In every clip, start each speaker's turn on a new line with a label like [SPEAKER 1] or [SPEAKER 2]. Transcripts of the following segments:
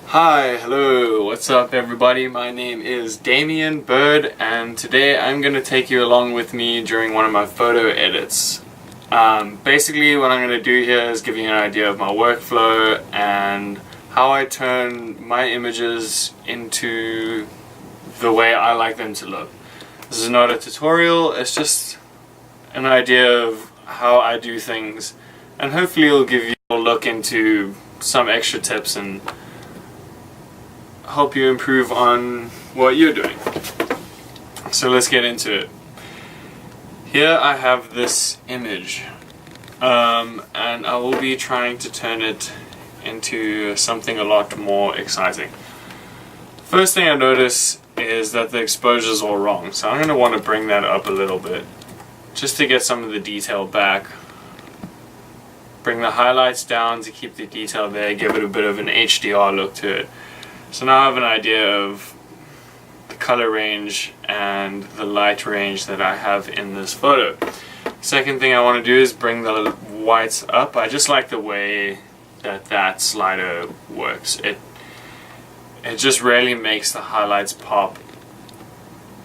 [SPEAKER 1] Hi, hello, what's up everybody? My name is Damien Bird and today I'm going to take you along with me during one of my photo edits. Basically what I'm going to do here is give you an idea of my workflow and how I turn my images into the way I like them to look. This is not a tutorial, it's just an idea of how I do things, and hopefully it'll give you a look into some extra tips and help you improve on what you're doing. So let's get into it. Here I have this image and I will be trying to turn it into something a lot more exciting. First thing I notice is that the exposure is all wrong, so I'm going to want to bring that up a little bit just to get some of the detail back. Bring the highlights down to keep the detail there, give it a bit of an HDR look to it. So now I have an idea of the color range and the light range that I have in this photo. Second thing I want to do is bring the whites up. I just like the way that slider works. It just really makes the highlights pop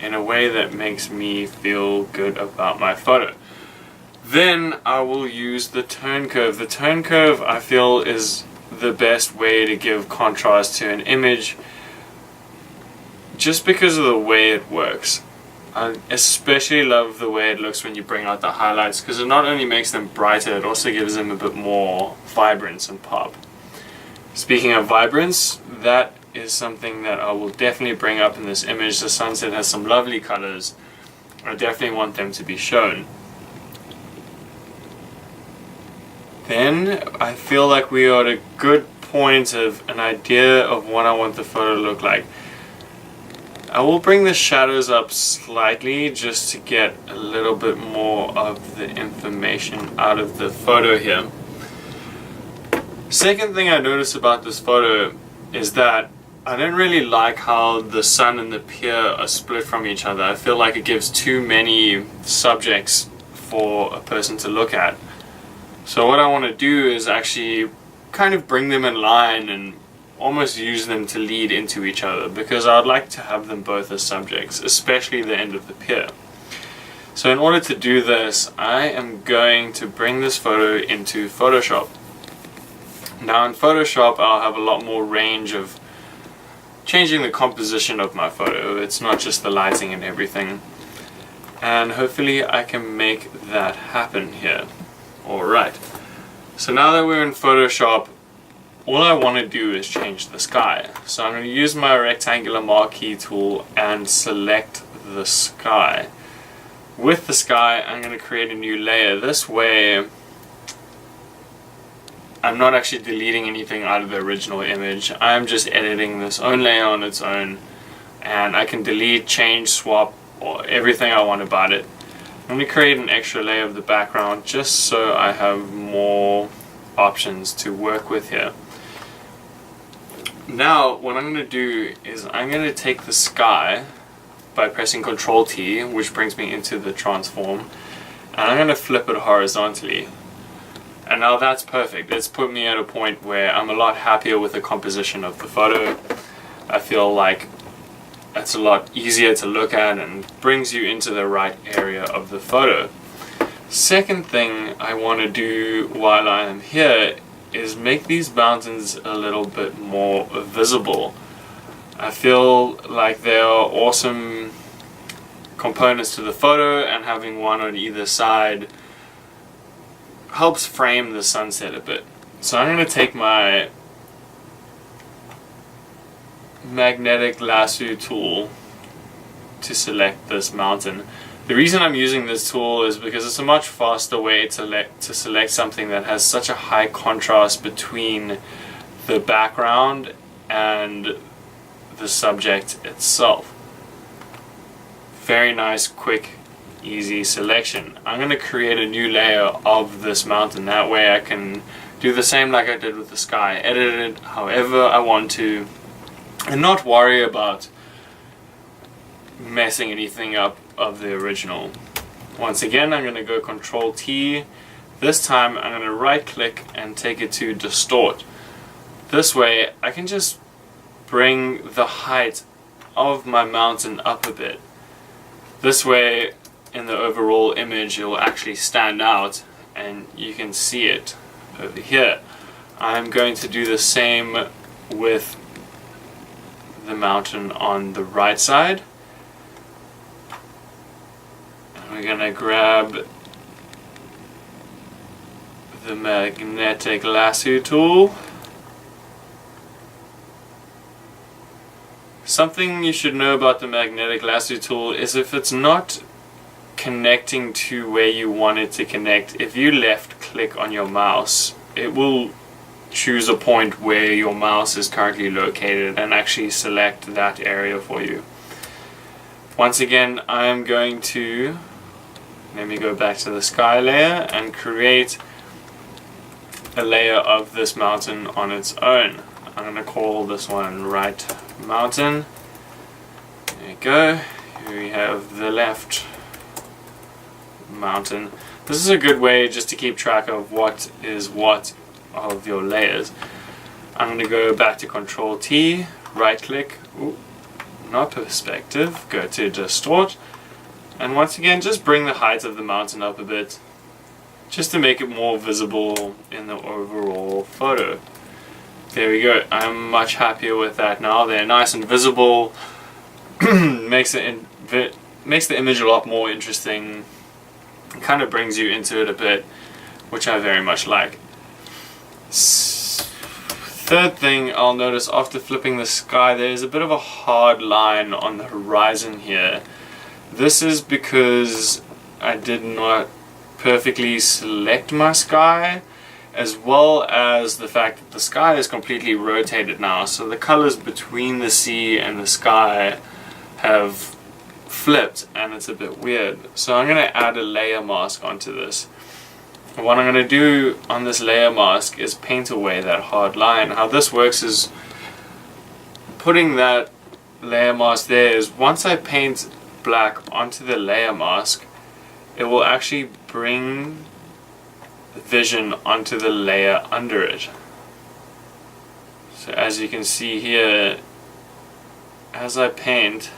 [SPEAKER 1] in a way that makes me feel good about my photo. Then I will use the tone curve. The tone curve I feel is the best way to give contrast to an image just because of the way it works. I especially love the way it looks when you bring out the highlights, because it not only makes them brighter, it also gives them a bit more vibrance and pop. Speaking of vibrance, that is something that I will definitely bring up in this image. The sunset has some lovely colors. I definitely want them to be shown. Then I feel like we are at a good point of an idea of what I want the photo to look like. I will bring the shadows up slightly just to get a little bit more of the information out of the photo here. Second thing I notice about this photo is that I don't really like how the sun and the pier are split from each other. I feel like it gives too many subjects for a person to look at. So what I want to do is actually kind of bring them in line and almost use them to lead into each other, because I'd like to have them both as subjects, especially the end of the pier. So in order to do this, I am going to bring this photo into Photoshop. Now in Photoshop I'll have a lot more range of changing the composition of my photo. It's not just the lighting and everything. And hopefully I can make that happen here. Alright, so now that we're in Photoshop, all I want to do is change the sky. So I'm going to use my rectangular marquee tool and select the sky. With the sky, I'm going to create a new layer. This way, I'm not actually deleting anything out of the original image. I'm just editing this own layer on its own, and I can delete, change, swap, or everything I want about it. I'm going to create an extra layer of the background just so I have more options to work with here. Now what I'm going to do is I'm going to take the sky by pressing Ctrl T, which brings me into the transform, and I'm going to flip it horizontally. And now that's perfect. It's put me at a point where I'm a lot happier with the composition of the photo. I feel like it's a lot easier to look at and brings you into the right area of the photo. Second thing I want to do while I am here is make these mountains a little bit more visible. I feel like they are awesome components to the photo, and having one on either side helps frame the sunset a bit. So I'm going to take my magnetic lasso tool to select this mountain. The reason I'm using this tool is because it's a much faster way to select something that has such a high contrast between the background and the subject itself. Very nice, quick, easy selection. I'm going to create a new layer of this mountain. That way I can do the same like I did with the sky, edit it however I want to, and not worry about messing anything up of the original. Once again, I'm going to go Ctrl T. This time I'm going to right click and take it to distort. This way I can just bring the height of my mountain up a bit. This way, in the overall image, it will actually stand out and you can see it over here. I'm going to do the same with the mountain on the right side. And we're going to grab the magnetic lasso tool. Something you should know about the magnetic lasso tool is if it's not connecting to where you want it to connect, if you left click on your mouse, it will choose a point where your mouse is currently located and actually select that area for you. Once again, I'm going to, let me go back to the sky layer and create a layer of this mountain on its own. I'm going to call this one right mountain. There you go. Here we have the left mountain. This is a good way just to keep track of what is what of your layers. I'm going to go back to Control T, right click, not perspective, go to distort, and once again just bring the height of the mountain up a bit just to make it more visible in the overall photo. There we go. I'm much happier with that now. They're nice and visible. makes the image a lot more interesting. It kind of brings you into it a bit, which I very much like. Third thing I'll notice after flipping the sky, there's a bit of a hard line on the horizon here. This is because I did not perfectly select my sky, as well as the fact that the sky is completely rotated now, so the colors between the sea and the sky have flipped and it's a bit weird. So I'm going to add a layer mask onto this. And what I'm going to do on this layer mask is paint away that hard line. How this works is putting that layer mask there is once I paint black onto the layer mask, it will actually bring vision onto the layer under it. So as you can see here, as I paint,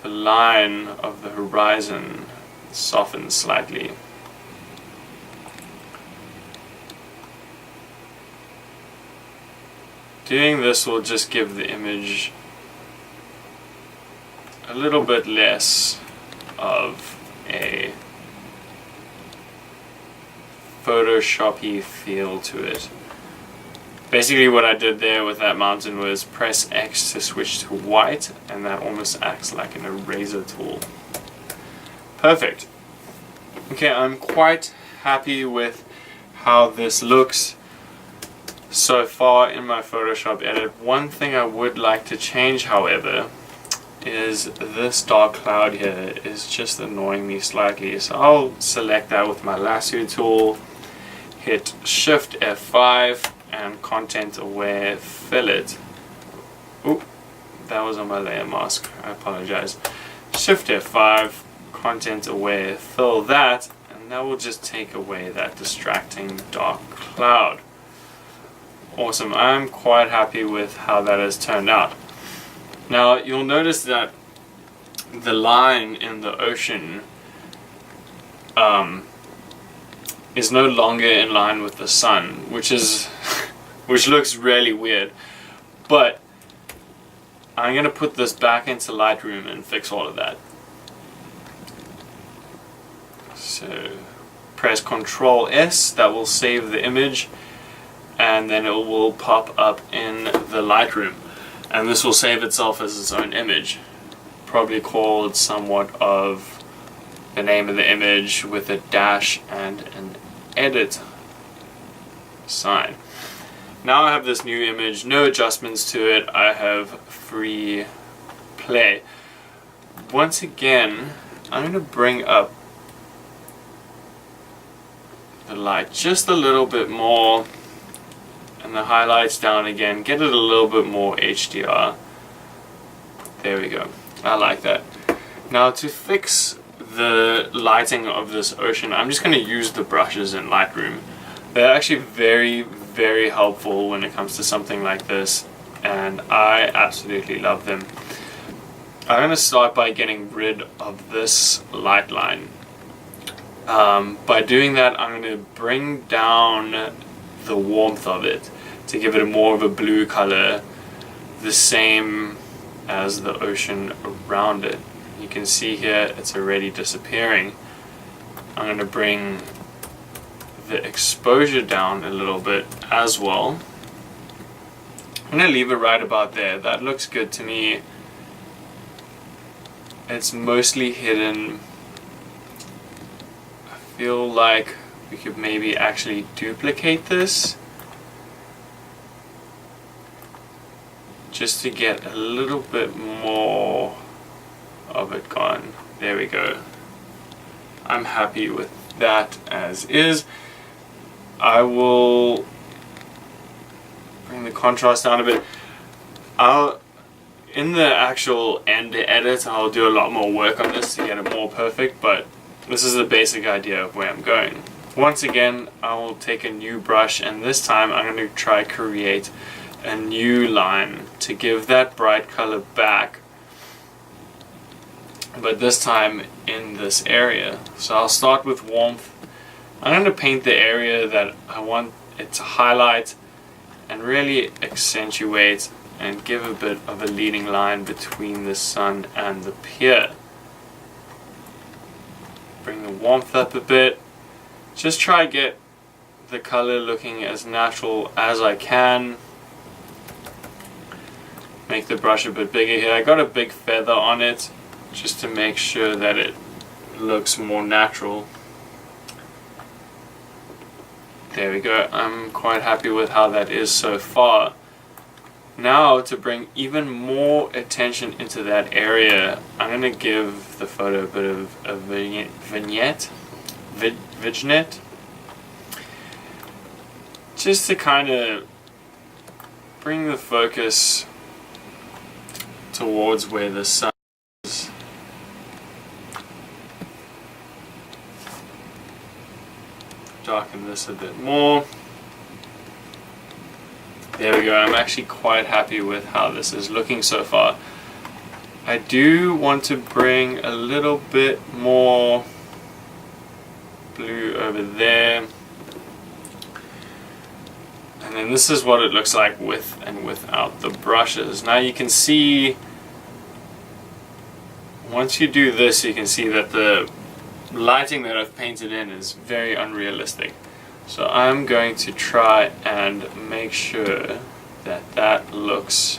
[SPEAKER 1] the line of the horizon softens slightly. Doing this will just give the image a little bit less of a Photoshop-y feel to it. Basically what I did there with that mountain was press X to switch to white, and that almost acts like an eraser tool. Perfect. Okay, I'm quite happy with how this looks so far in my Photoshop edit. One thing I would like to change, however, is this dark cloud here is just annoying me slightly. So I'll select that with my lasso tool, hit Shift F5 and Content Aware Fill it. Oop, that was on my layer mask, I apologize. Shift F5, Content Aware Fill that, and that will just take away that distracting dark cloud. Awesome, I'm quite happy with how that has turned out. Now you'll notice that the line in the ocean is no longer in line with the sun, which looks really weird. But I'm going to put this back into Lightroom and fix all of that. So press Ctrl S, that will save the image, and then it will pop up in the Lightroom. And this will save itself as its own image, probably called somewhat of the name of the image with a dash and an edit sign. Now I have this new image, no adjustments to it, I have free play. Once again, I'm going to bring up the light just a little bit more, and the highlights down again, get it a little bit more HDR. There we go, I like that. Now to fix the lighting of this ocean, I'm just going to use the brushes in Lightroom. They're actually very, very helpful when it comes to something like this, and I absolutely love them. I'm going to start by getting rid of this light line. By doing that, I'm going to bring down the warmth of it to give it more of a blue color, the same as the ocean around it. You can see here it's already disappearing. I'm going to bring the exposure down a little bit as well. I'm going to leave it right about there. That looks good to me. It's mostly hidden. I feel like we could maybe actually duplicate this just to get a little bit more of it gone. There we go. I'm happy with that as is. I will bring the contrast down a bit. In the actual end edit, I'll do a lot more work on this to get it more perfect, but this is the basic idea of where I'm going. Once again, I will take a new brush, and this time I'm going to try create a new line to give that bright color back, but this time in this area. So I'll start with warmth. I'm going to paint the area that I want it to highlight and really accentuate and give a bit of a leading line between the sun and the pier. Bring the warmth up a bit. Just try to get the color looking as natural as I can. Make the brush a bit bigger here. I got a big feather on it just to make sure that it looks more natural. There we go. I'm quite happy with how that is so far. Now, to bring even more attention into that area, I'm going to give the photo a bit of a vignette, just to kind of bring the focus towards where the sun is. Darken this a bit more. There we go. I'm actually quite happy with how this is looking so far. I do want to bring a little bit more blue over there. And then this is what it looks like with and without the brushes. Now you can see, once you do this, you can see that the lighting that I've painted in is very unrealistic. So I'm going to try and make sure that that looks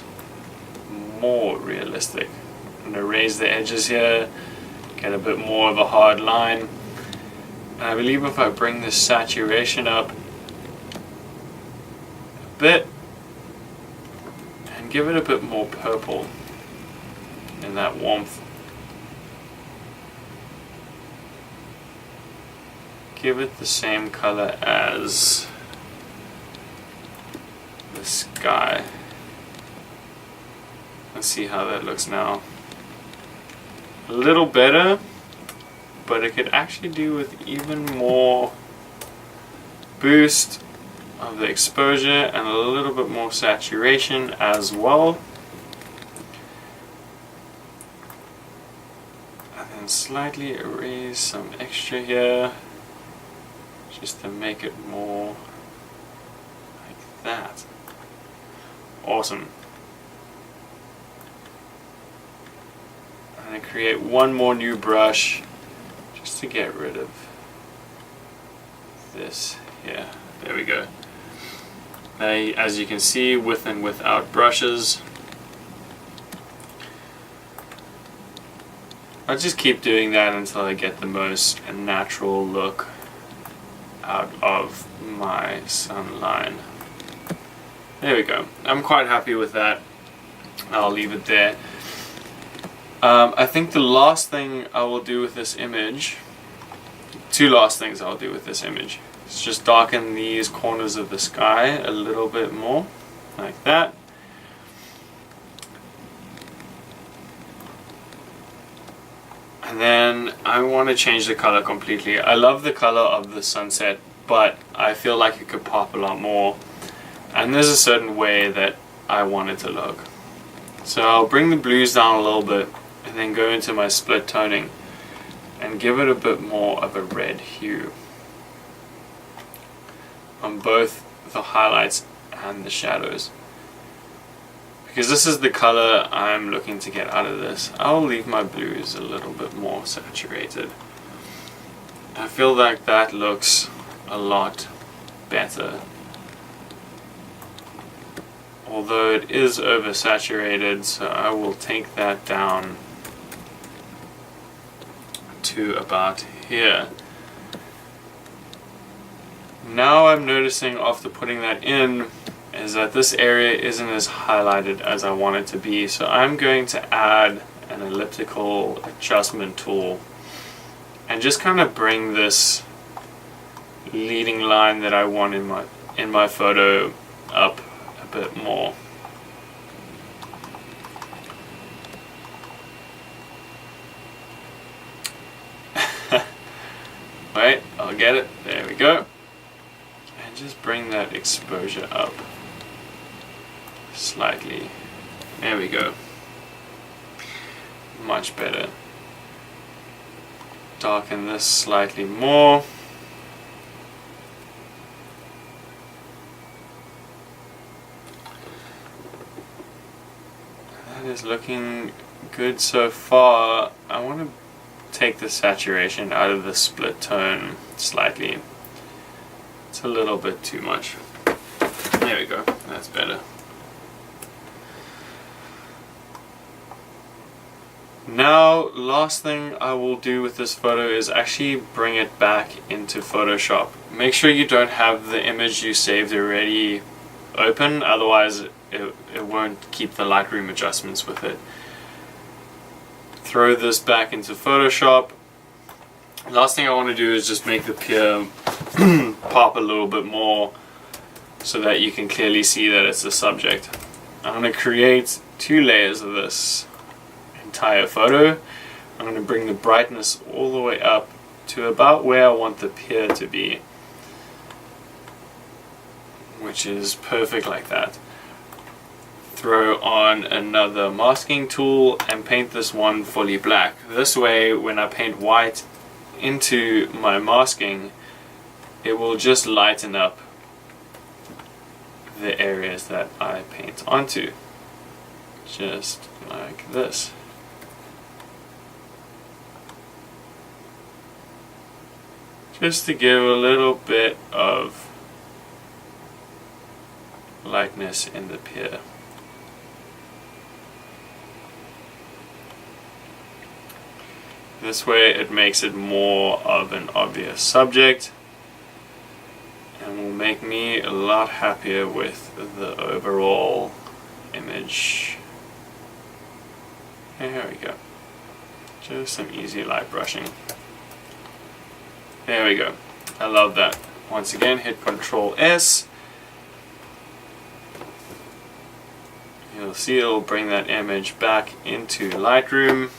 [SPEAKER 1] more realistic. I'm going to raise the edges here, get a bit more of a hard line. And I believe if I bring the saturation up a bit and give it a bit more purple in that warmth. Give it the same color as the sky. Let's see how that looks now. A little better, but it could actually do with even more boost of the exposure and a little bit more saturation as well. And then slightly erase some extra here, just to make it more like that. Awesome. I'm going to create one more new brush just to get rid of this here. There we go. As you can see, with and without brushes. I'll just keep doing that until I get the most natural look out of my sun line. There we go. I'm quite happy with that. I'll leave it there. I think the last thing I will do with this image, two last things I'll do with this image, is just darken these corners of the sky a little bit more, like that. And then I want to change the color completely. I love the color of the sunset, but I feel like it could pop a lot more. And there's a certain way that I want it to look. So I'll bring the blues down a little bit and then go into my split toning and give it a bit more of a red hue on both the highlights and the shadows. Because this is the color I'm looking to get out of this, I'll leave my blues a little bit more saturated. I feel like that looks a lot better. Although it is oversaturated, so I will take that down to about here. Now I'm noticing after putting that in is that this area isn't as highlighted as I want it to be, so I'm going to add an elliptical adjustment tool and just kind of bring this leading line that I want in my photo up a bit more. Wait, I'll get it. There we go. And just bring that exposure up slightly. There we go. Much better. Darken this slightly more. That is looking good so far. I want to take the saturation out of the split tone slightly. It's a little bit too much. There we go. That's better. Now, last thing I will do with this photo is actually bring it back into Photoshop. Make sure you don't have the image you saved already open, otherwise it won't keep the Lightroom adjustments with it. Throw this back into Photoshop. Last thing I want to do is just make the pier pop a little bit more so that you can clearly see that it's the subject. I'm going to create 2 layers of this entire photo. I'm going to bring the brightness all the way up to about where I want the pier to be, which is perfect like that. Throw on another masking tool and paint this one fully black. This way, when I paint white into my masking, it will just lighten up the areas that I paint onto, just like this. Just to give a little bit of lightness in the pier. This way it makes it more of an obvious subject and will make me a lot happier with the overall image. There we go. Just some easy light brushing. There we go. I love that. Once again, hit Control S. You'll see it'll bring that image back into Lightroom.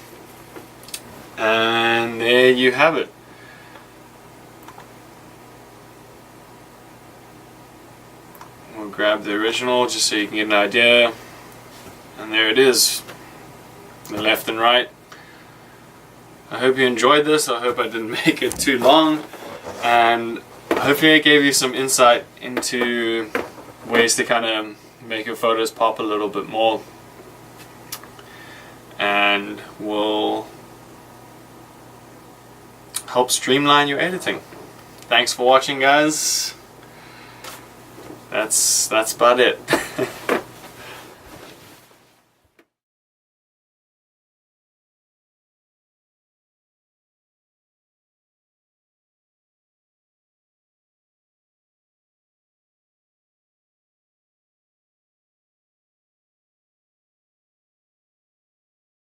[SPEAKER 1] And there you have it. We'll grab the original just so you can get an idea. And there it is. The left and right. I hope you enjoyed this. I hope I didn't make it too long, and hopefully it gave you some insight into ways to kind of make your photos pop a little bit more, and will help streamline your editing. Thanks for watching, guys. That's about it.